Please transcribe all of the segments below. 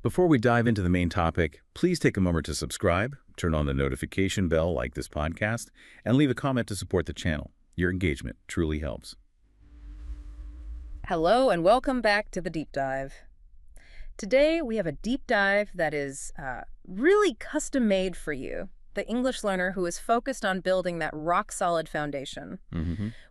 Before we dive into the main topic, please take a moment to subscribe, turn on the notification bell like this podcast, and leave a comment to support the channel. Your engagement truly helps. Hello and welcome back to the Deep Dive. Today we have a deep dive that is really custom made for you, the English learner who is focused on building that rock-solid foundation.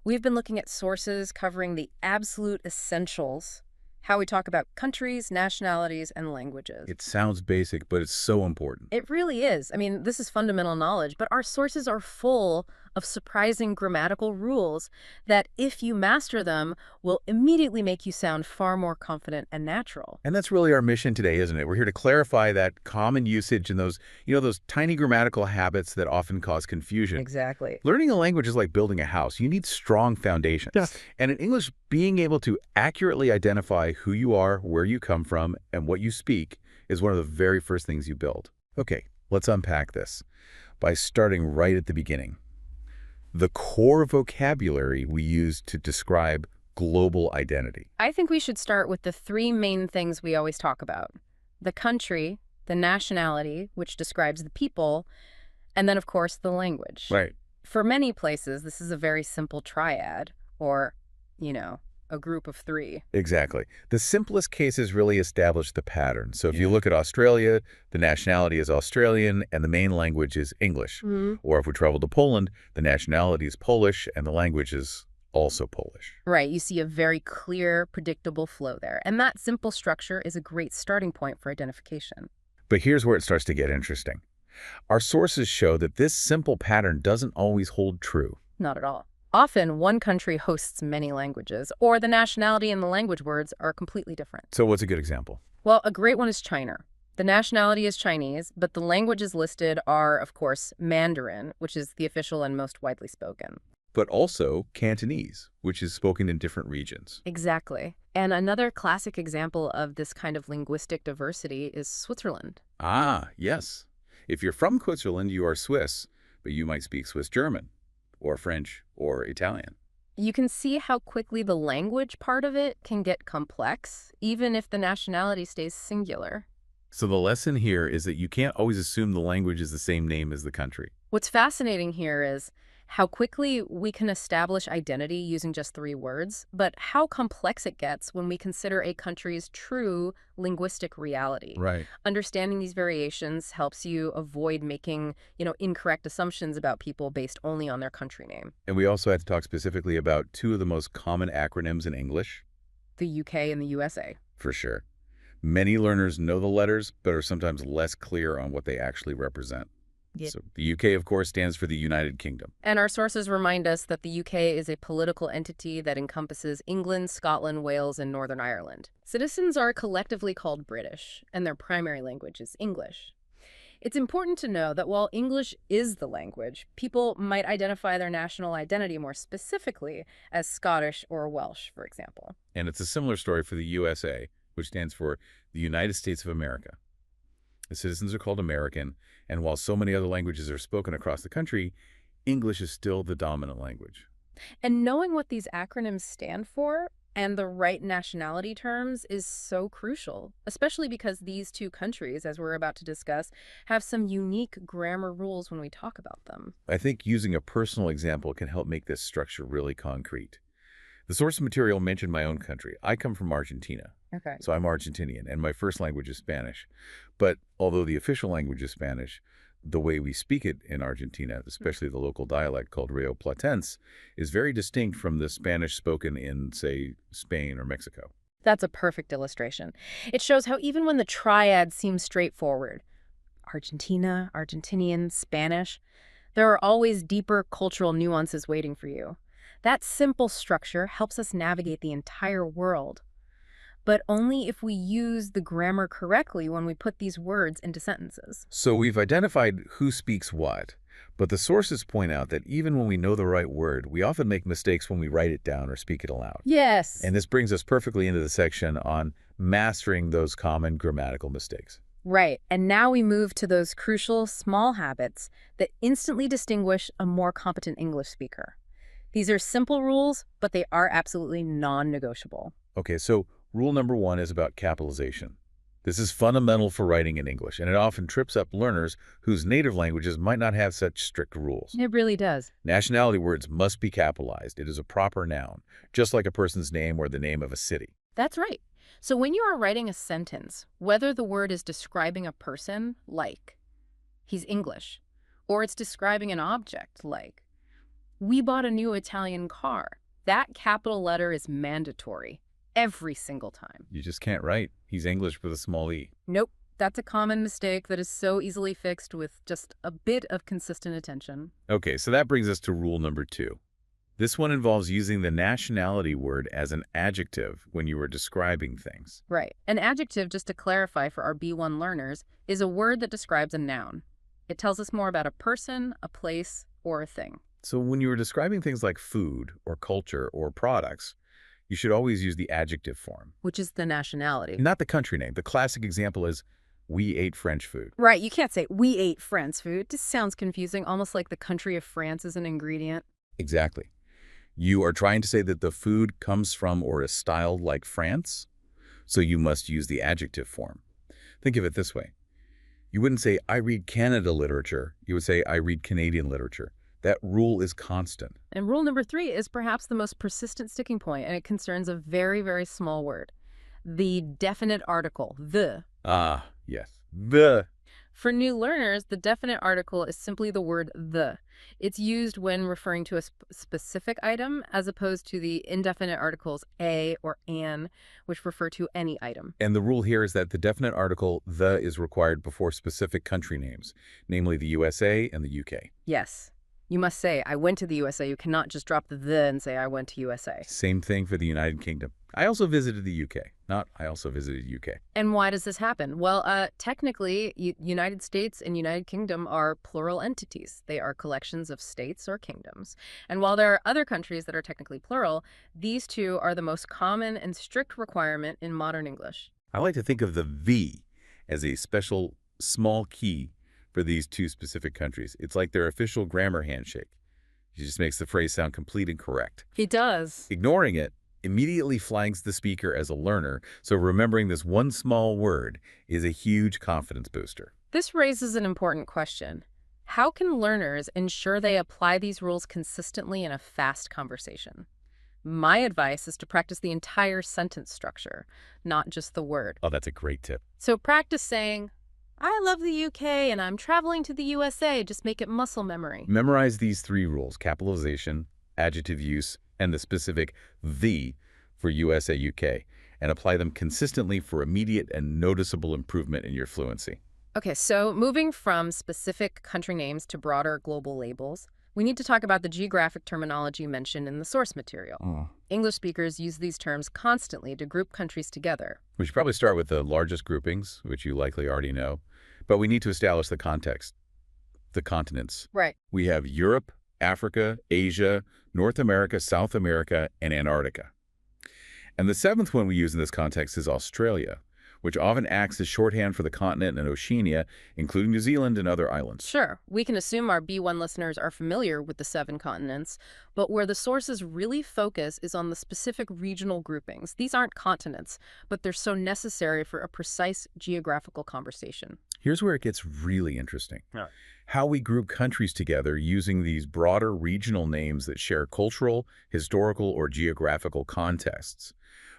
We've been looking at sources covering the absolute essentials, how we talk about countries, nationalities, and languages. It sounds basic, but it's so important. It really is. I mean, this is fundamental knowledge, but our sources are full of surprising grammatical rules that, if you master them, will immediately make you sound far more confident and natural. And that's really our mission today, isn't it? We're here to clarify that common usage and those tiny grammatical habits that often cause confusion. Exactly. Learning a language is like building a house. You need strong foundations. Yes. And in English, being able to accurately identify who you are, where you come from, and what you speak is one of the very first things you build. Okay, let's unpack this by starting right at the beginning. The core vocabulary we use to describe global identity. I think we should start with the three main things we always talk about: the country, the nationality, which describes the people, and then, of course, the language. Right. For many places, this is a very simple triad, or, a group of three. Exactly. The simplest cases really establish the pattern. So if you look at Australia, the nationality is Australian and the main language is English. Or if we travel to Poland, the nationality is Polish and the language is also Polish. Right. You see a very clear, predictable flow there. And that simple structure is a great starting point for identification. But here's where it starts to get interesting. Our sources show that this simple pattern doesn't always hold true. Not at all. Often, one country hosts many languages, or the nationality and the language words are completely different. So what's a good example? Well, a great one is China. The nationality is Chinese, but the languages listed are, of course, Mandarin, which is the official and most widely spoken. But also Cantonese, which is spoken in different regions. Exactly. And another classic example of this kind of linguistic diversity is Switzerland. Ah, yes. If you're from Switzerland, you are Swiss, but you might speak Swiss German, or French, or Italian. You can see how quickly the language part of it can get complex, even if the nationality stays singular. So the lesson here is that you can't always assume the language is the same name as the country. What's fascinating here is how quickly we can establish identity using just three words, but how complex it gets when we consider a country's true linguistic reality. Right. Understanding these variations helps you avoid making, incorrect assumptions about people based only on their country name. And we also had to talk specifically about two of the most common acronyms in English. The UK and the USA. For sure. Many learners know the letters, but are sometimes less clear on what they actually represent. Yeah. So the UK, of course, stands for the United Kingdom. And our sources remind us that the UK is a political entity that encompasses England, Scotland, Wales, and Northern Ireland. Citizens are collectively called British, and their primary language is English. It's important to know that while English is the language, people might identify their national identity more specifically as Scottish or Welsh, for example. And it's a similar story for the USA, which stands for the United States of America. The citizens are called American, and while so many other languages are spoken across the country, English is still the dominant language. And knowing what these acronyms stand for and the right nationality terms is so crucial, especially because these two countries, as we're about to discuss, have some unique grammar rules when we talk about them. I think using a personal example can help make this structure really concrete. The source material mentioned my own country. I come from Argentina. Okay. So I'm Argentinian, and my first language is Spanish. But although the official language is Spanish, the way we speak it in Argentina, especially the local dialect called Rio Platense, is very distinct from the Spanish spoken in, say, Spain or Mexico. That's a perfect illustration. It shows how even when the triad seems straightforward, Argentina, Argentinian, Spanish, there are always deeper cultural nuances waiting for you. That simple structure helps us navigate the entire world, but only if we use the grammar correctly when we put these words into sentences. So we've identified who speaks what, but the sources point out that even when we know the right word, we often make mistakes when we write it down or speak it aloud. Yes. And this brings us perfectly into the section on mastering those common grammatical mistakes. Right. And now we move to those crucial small habits that instantly distinguish a more competent English speaker. These are simple rules, but they are absolutely non-negotiable. Okay, so rule number 1 is about capitalization. This is fundamental for writing in English, and it often trips up learners whose native languages might not have such strict rules. It really does. Nationality words must be capitalized. It is a proper noun, just like a person's name or the name of a city. That's right. So when you are writing a sentence, whether the word is describing a person, like, he's English, or it's describing an object, like, we bought a new Italian car, that capital letter is mandatory every single time. You just can't write, he's English with a small e. Nope. That's a common mistake that is so easily fixed with just a bit of consistent attention. Okay, so that brings us to rule number 2. This one involves using the nationality word as an adjective when you are describing things. Right. An adjective, just to clarify for our B1 learners, is a word that describes a noun. It tells us more about a person, a place, or a thing. So when you are describing things like food or culture or products, you should always use the adjective form. Which is the nationality. Not the country name. The classic example is, we ate French food. Right, you can't say, we ate France food. This sounds confusing, almost like the country of France is an ingredient. Exactly. You are trying to say that the food comes from or is styled like France, so you must use the adjective form. Think of it this way. You wouldn't say, I read Canada literature. You would say, I read Canadian literature. That rule is constant. And rule number 3 is perhaps the most persistent sticking point, and it concerns a very, very small word. The definite article, the. Ah, yes. The. For new learners, the definite article is simply the word the. It's used when referring to a specific item, as opposed to the indefinite articles a or an, which refer to any item. And the rule here is that the definite article the is required before specific country names, namely the USA and the UK. Yes. You must say, I went to the USA. You cannot just drop the and say, I went to USA. Same thing for the United Kingdom. I also visited the UK. Not, I also visited UK. And why does this happen? Well, technically, United States and United Kingdom are plural entities. They are collections of states or kingdoms. And while there are other countries that are technically plural, these two are the most common and strict requirement in modern English. I like to think of the V as a special small key for these two specific countries. It's like their official grammar handshake. It just makes the phrase sound complete and correct. It does. Ignoring it immediately flags the speaker as a learner, so remembering this one small word is a huge confidence booster. This raises an important question. How can learners ensure they apply these rules consistently in a fast conversation? My advice is to practice the entire sentence structure, not just the word. Oh, that's a great tip. So practice saying, I love the UK and I'm traveling to the USA. Just make it muscle memory. Memorize these 3 rules: capitalization, adjective use, and the specific the for USA, UK, and apply them consistently for immediate and noticeable improvement in your fluency. Okay, so moving from specific country names to broader global labels, we need to talk about the geographic terminology mentioned in the source material. English speakers use these terms constantly to group countries together. We should probably start with the largest groupings, which you likely already know, but we need to establish the context, the continents. Right. We have Europe, Africa, Asia, North America, South America, and Antarctica. And the 7th one we use in this context is Australia, which often acts as shorthand for the continent and Oceania, including New Zealand and other islands. Sure, we can assume our B1 listeners are familiar with the 7 continents, but where the sources really focus is on the specific regional groupings. These aren't continents, but they're so necessary for a precise geographical conversation. Here's where it gets really interesting. Yeah. How we group countries together using these broader regional names that share cultural, historical, or geographical contexts.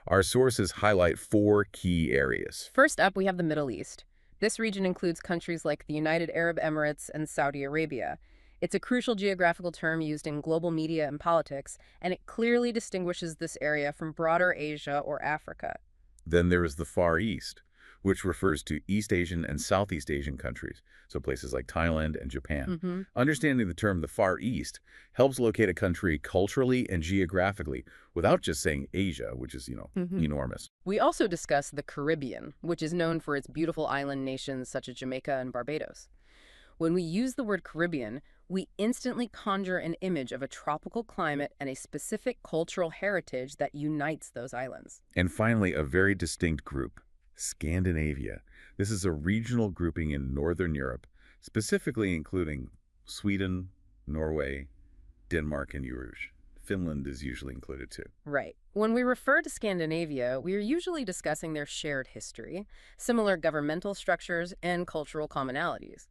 Our sources highlight 4 key areas. First up, we have the Middle East. This region includes countries like the United Arab Emirates and Saudi Arabia. It's a crucial geographical term used in global media and politics, and it clearly distinguishes this area from broader Asia or Africa. Then there is the Far East, which refers to East Asian and Southeast Asian countries, so places like Thailand and Japan. Understanding the term the Far East helps locate a country culturally and geographically without just saying Asia, which is, enormous. We also discuss the Caribbean, which is known for its beautiful island nations such as Jamaica and Barbados. When we use the word Caribbean, we instantly conjure an image of a tropical climate and a specific cultural heritage that unites those islands. And finally, a very distinct group, Scandinavia. This is a regional grouping in Northern Europe, specifically including Sweden, Norway, Denmark, and Uruguay. Finland is usually included too. Right. When we refer to Scandinavia, we are usually discussing their shared history, similar governmental structures, and cultural commonalities.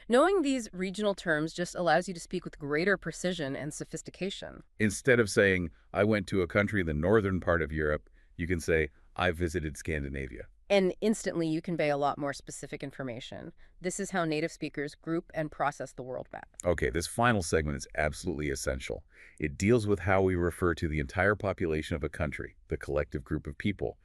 Knowing these regional terms just allows you to speak with greater precision and sophistication. Instead of saying, I went to a country in the northern part of Europe, you can say, I visited Scandinavia. And instantly you convey a lot more specific information. This is how native speakers group and process the world map. Okay, this final segment is absolutely essential. It deals with how we refer to the entire population of a country, the collective group of people.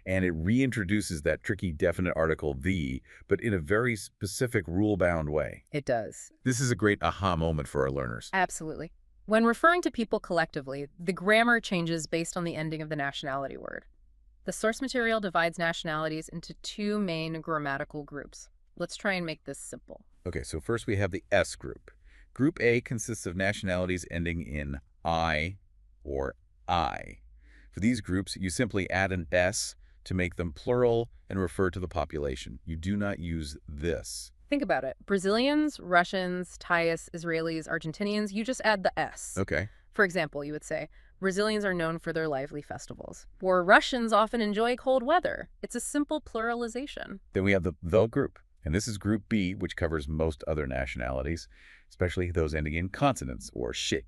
And it reintroduces that tricky definite article, the, but in a very specific rule-bound way. It does. This is a great aha moment for our learners. Absolutely. When referring to people collectively, the grammar changes based on the ending of the nationality word. The source material divides nationalities into two main grammatical groups. Let's try and make this simple. Okay, so first we have the S group. Group A consists of nationalities ending in I or I. For these groups, you simply add an S to make them plural and refer to the population. You do not use this. Think about it. Brazilians, Russians, Thais, Israelis, Argentinians, you just add the S. Okay. For example, you would say, Brazilians are known for their lively festivals, or Russians often enjoy cold weather. It's a simple pluralization. Then we have the group, and this is Group B, which covers most other nationalities, especially those ending in consonants or shit,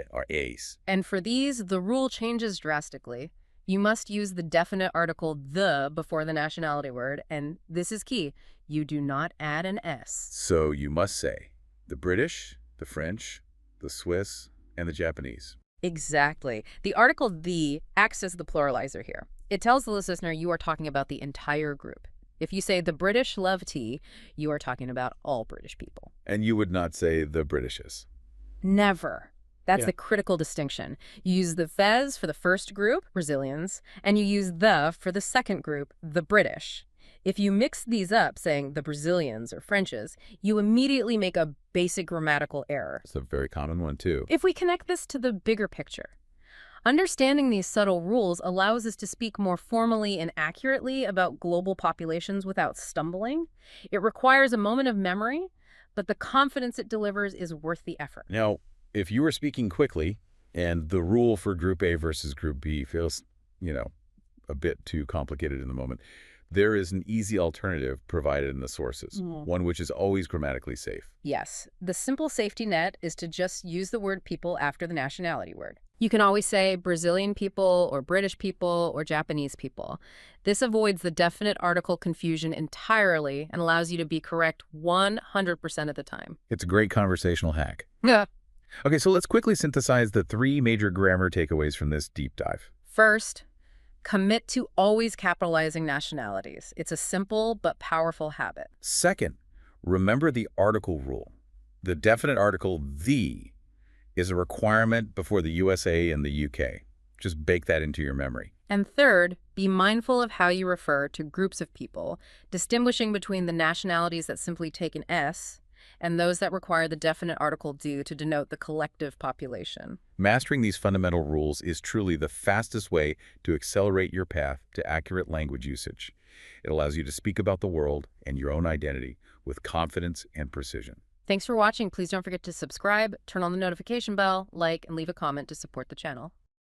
or A's. And for these, the rule changes drastically. You must use the definite article the before the nationality word, and this is key. You do not add an S. So you must say the British, the French, the Swiss, and the Japanese. Exactly. The article the acts as the pluralizer here. It tells the listener you are talking about the entire group. If you say the British love tea, you are talking about all British people. And you would not say the Britishes. Never. That's Yeah. the critical distinction. You use the fez for the first group, Brazilians, and you use the for the second group, the British. If you mix these up, saying the Brazilians or Frenches, you immediately make a basic grammatical error. It's a very common one, too. If we connect this to the bigger picture, understanding these subtle rules allows us to speak more formally and accurately about global populations without stumbling. It requires a moment of memory, but the confidence it delivers is worth the effort. Now, if you are speaking quickly and the rule for Group A versus Group B feels, a bit too complicated in the moment, there is an easy alternative provided in the sources, one which is always grammatically safe. Yes, the simple safety net is to just use the word people after the nationality word. You can always say Brazilian people or British people or Japanese people. This avoids the definite article confusion entirely and allows you to be correct 100% of the time. It's a great conversational hack. Yeah. Okay, so let's quickly synthesize the 3 major grammar takeaways from this deep dive. First, commit to always capitalizing nationalities. It's a simple but powerful habit. Second, remember the article rule. The definite article, the, is a requirement before the USA and the UK. Just bake that into your memory. And third, be mindful of how you refer to groups of people, distinguishing between the nationalities that simply take an S and those that require the definite article do to denote the collective population. Mastering these fundamental rules is truly the fastest way to accelerate your path to accurate language usage. It allows you to speak about the world and your own identity with confidence and precision. Thanks for watching. Please don't forget to subscribe, turn on the notification bell, like, and leave a comment to support the channel.